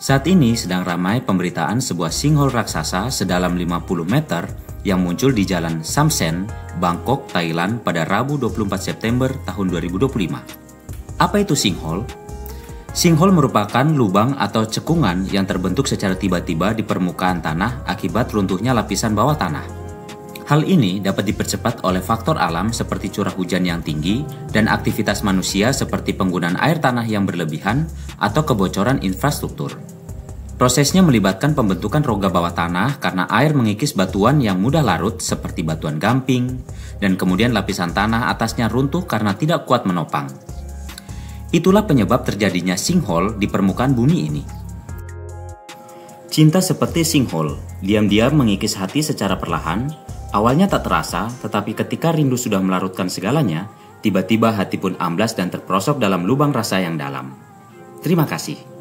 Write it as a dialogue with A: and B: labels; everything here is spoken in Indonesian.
A: Saat ini sedang ramai pemberitaan sebuah sinkhole raksasa sedalam 50 meter yang muncul di Jalan Sam Sen, Bangkok, Thailand pada Rabu 24 September tahun 2025. Apa itu sinkhole? Sinkhole merupakan lubang atau cekungan yang terbentuk secara tiba-tiba di permukaan tanah akibat runtuhnya lapisan bawah tanah. Hal ini dapat dipercepat oleh faktor alam seperti curah hujan yang tinggi dan aktivitas manusia seperti penggunaan air tanah yang berlebihan atau kebocoran infrastruktur. Prosesnya melibatkan pembentukan rongga bawah tanah karena air mengikis batuan yang mudah larut seperti batuan gamping, dan kemudian lapisan tanah atasnya runtuh karena tidak kuat menopang. Itulah penyebab terjadinya sinkhole di permukaan bumi ini. Cinta seperti sinkhole, diam-diam mengikis hati secara perlahan. Awalnya tak terasa, tetapi ketika rindu sudah melarutkan segalanya, tiba-tiba hati pun amblas dan terperosok dalam lubang rasa yang dalam. Terima kasih.